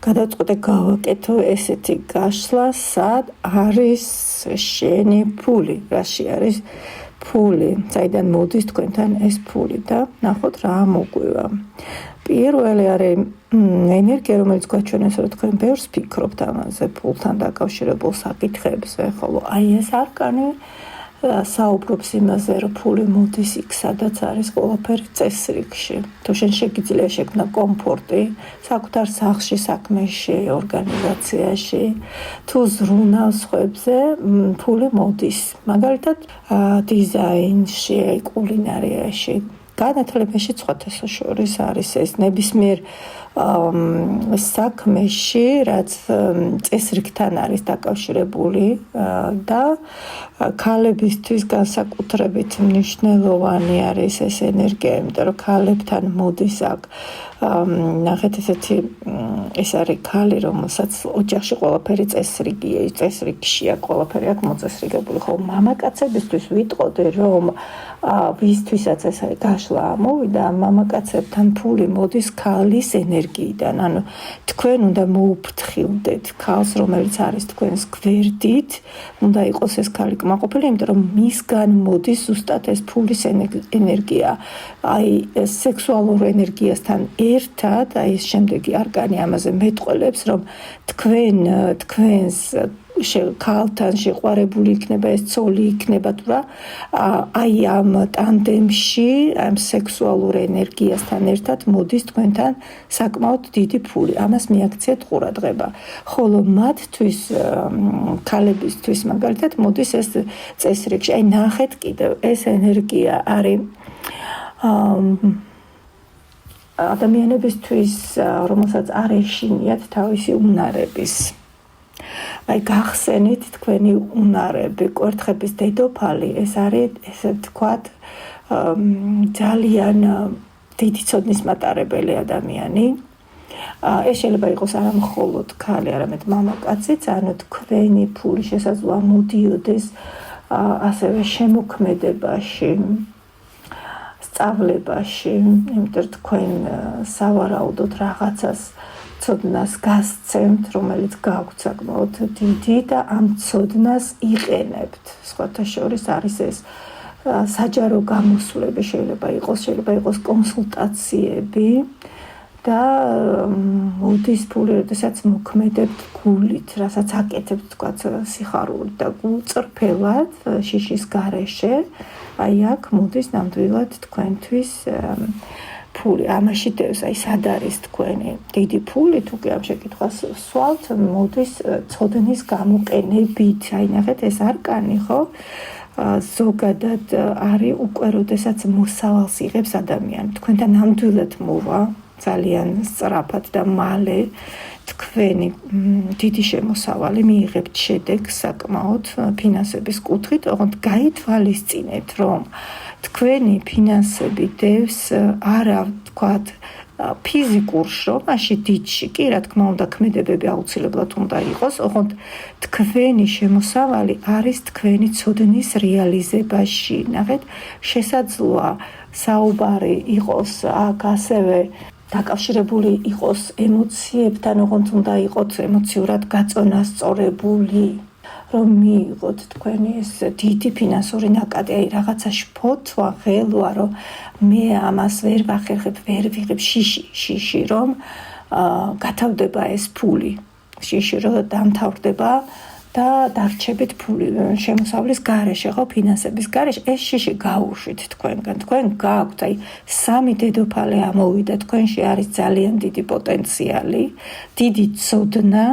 გადავწყვეტე გავაკეთო ესეთი გაშლა, სად არის შენი ფული, რაში არის ფული, საიდან მოდის თქვენთან ეს ფული და ნახოთ რა მოგვივა. პირველი არის ენერგია, რომელიც გვაჩვენებს, რომ თქვენ ბევრს ფიქრობთ ამაზე, ფულთან დაკავშირებულ საკითხებზე, ხოლო აი ეს არკანი საუბრობს იმაზე, რომ ფული მოდის იქ, სადაც არის ყველაფერი წესრიგში. თუ შენ შეგიძლია შექმნა კომფორტი საკუთარ სახლში, საქმეში, ორგანიზაციაში, თუ ზრუნავს სხვებზე, ფული მოდის. მაგალითად, დიზაინში, კულინარიაში, განათლებაში სხვათა შორის არის ეს ნებისმიერ საქმეში, რაც წესრიგთან არის დაკავშირებული და ქალებისთვის განსაკუთრებით მნიშვნელოვანი არის ეს ენერგია, იმიტომ რომ ქალებთან მოდის აქ ნახეთ ესეთი ეს არის ქალი, რომელსაც ოჯახში ყველაფერი წესრიგშია, ყველაფერი აქ მოწესრიგებული, ხოლო მამაკაცებისთვის ვიტყოდი, რომ ვისთვისაც ეს გაშლა ამოვიდა, მამაკაცებთან ფული მოდის ქალის ენერგიიდან, ანუ თქვენ უნდა მოუფრთხილდეთ ქალს, რომელიც არის თქვენს გვერდით, უნდა იყოს ეს ქალი კმაყოფილი, იმიტომ რომ მისგან მოდის ზუსტად ეს ფულის ენერგია. აი სექსუალურ ენერგიასთან ერთად, აი ეს შემდეგი არკანი ამაზე მეტყველებს, რომ თქვენს ქალთან შეყვარებული იქნება, ეს ცოლი იქნება თუ რა, აი ამ ტანდემში, ამ სექსუალურ ენერგიასთან ერთად მოდის თქვენთან საკმაოდ დიდი ფული. ამას მიაქციეთ ყურადღება. ხოლო მათთვის, ქალებისთვის მაგალითად მოდის ეს წესრიგში. აი ნახეთ კიდევ, ეს ენერგია არის ადამიანებისთვის, რომელსაც არ ეშინიათ თავისი უნარების. აი გახსენით თქვენი უნარები, კვერთხების დედოფალი, ეს არის ესე ვთქვათ ძალიან დიდი ცოდნის მატარებელი ადამიანი. ეს შეიძლება იყოს არა მხოლოდ ქალი, არამედ მამაკაციც, ანუ თქვენი ფული შესაძლოა მოდიოდეს ასევე შემოქმედებაში, სწავლებაში, იმიტომ თქვენ სავარაუდოდ რაღაცას ცოდნას გასცემთ, რომელიც გაქვთ საკმაოდ დიდი და ამ ცოდნას იყენებთ. სხვათა შორის არის ეს საჯარო გამოსვლები, შეიძლება იყოს კონსულტაციები და მოდის ფული, როდესაც მოქმედებთ გულით, რასაც აკეთებთ, თქვათ, სიხარულით და გულწრფელად შიშის გარეშე, აი აქ მოდის ნამდვილად თქვენთვის ფული. ამაში დევს, აი სად არის თქვენი დიდი ფული, თუ კი ამ შეკითხვას სვალთ, მოდის ცოდნის გამოყენებით. აი ნახეთ, ეს არკანი, ხო? ზოგადად არის უკვე, როდესაც მოსავალს იღებს ადამიანი. თქვენთან ნამდვილად მოვა ძალიან სწრაფად და მალე თქვენი დიდი შემოსავალი მიიღებთ შედეგს საკმაოდ ფინანსების კუთხით, ოღონდ გაითვალისწინეთ, რომ თქვენი ფინანსები დევს არა ვთქვათ ფიზიკურ შრომაში დიდში, კი რა თქმა უნდა ქმედებები აუცილებლად უნდა იყოს, ოღონდ თქვენი შემოსავალი არის თქვენი ცოდნის რეალიზებაში. ნახეთ, შესაძლოა საუბარი იყოს აქ ასევე დაკავშირებული იყოს ემოციებთან, ოღონდ უნდა იყოს ემოციურად გაწონასწორებული, რომ მიიღოთ თქვენი ეს დიდი ფინანსური ნაკადი, აი რაღაცა შფოთვა, ღელვა, რომ მე ამას ვერ ვახერხებ, ვერ ვიღებ შიში, რომ გათავდება ეს ფული, შიში რომ დამთავრდება და დარჩებით ფული შემოსავლის გარეშე, ხო, ფინანსების გარეშე, ეს შიში გაუშვით თქვენგან. თქვენ გააქვთ, აი, სამი დედოფალი ამოვიდა, თქვენში არის ძალიან დიდი პოტენციალი, დიდი ცოდნა,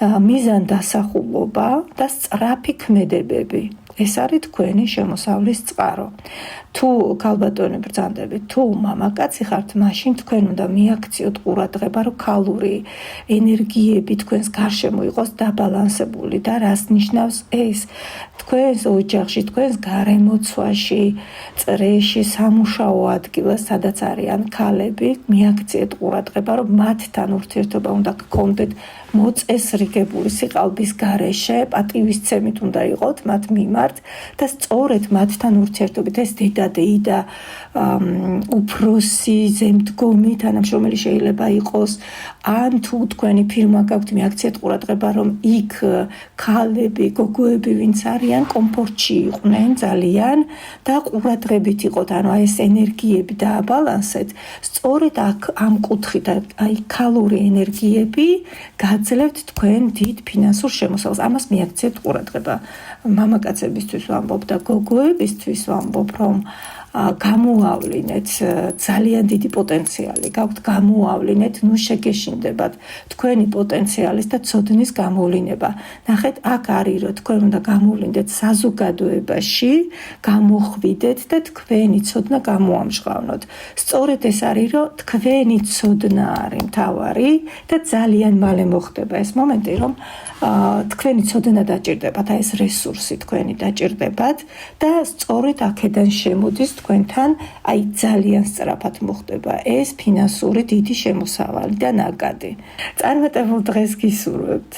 მიზანდასახულობა და სწრაფი ქმედებები. ეს არის თქვენი შემოსავლის წყარო. თუ ქალბატონი ბრძანდებით, თუ მამაკაცი ხართ, მაშინ თქვენ უნდა მიაქციოთ ყურადღება, რომ ქალური ენერგიები თქვენს გარშემო იყოს დაბალანსებული და რას ნიშნავს ეს? თქვენს ოჯახში, თქვენს გარემოცვაში, წრეში, სამუშაო ადგილას, სადაც არიან ქალები, მიაქციეთ ყურადღება, რომ მათთან ურთიერთობა უნდა გქონდეთ მოწესრიგებული სიყალბის გარეშე, პატივისცემით უნდა იყოთ მათ მიმართ და სწორედ მათთან ურთიერთობით ეს დედა პირადი და უფროსი ზემდგომი თანამშრომელი შეიძლება იყოს, ან თუ თქვენი ფირმა გაქვთ მიაქციეთ ყურადღება, რომ იქ ქალები, გოგოები, ვინც არიან, კომფორტში იყვნენ ძალიან და ყურადღებით იყოთ, ანუ აი ეს ენერგიები დააბალანსეთ, სწორედ აქ ამ კუთხით, აი ქალური ენერგიები გაძლევთ თქვენ დიდ ფინანსურ შემოსავალს. ამას მიაქციეთ ყურადღება. მამაკაცებისთვის ვამბობ და გოგოებისთვის ვამბობ, რომ გამოავლინეთ ძალიან დიდი პოტენციალი, გაქვთ გამოავლინეთ, ნუ შეგეშინდებათ თქვენი პოტენციალის და ცოდნის გამოვლინება. ნახეთ, აქ არის რომ თქვენ უნდა გამოვლინდეთ საზოგადოებაში, გამოხვიდეთ და თქვენი ცოდნა გამოამჟღავნოთ. სწორედ ეს არის რომ თქვენი ცოდნა არის მთავარი და ძალიან მალე მოხდება ეს მომენტი, რომ თქვენი ცოდნა დაჭირდებათ, აი ეს რესურსი თქვენი დაჭირდებათ და სწორედ აქედან შემოდის თქვენთან აი ძალიან სწრაფად მოხდება ეს ფინანსური დიდი შემოსავალი და ნაკადი. წარმატებულ დღეს გისურვებთ.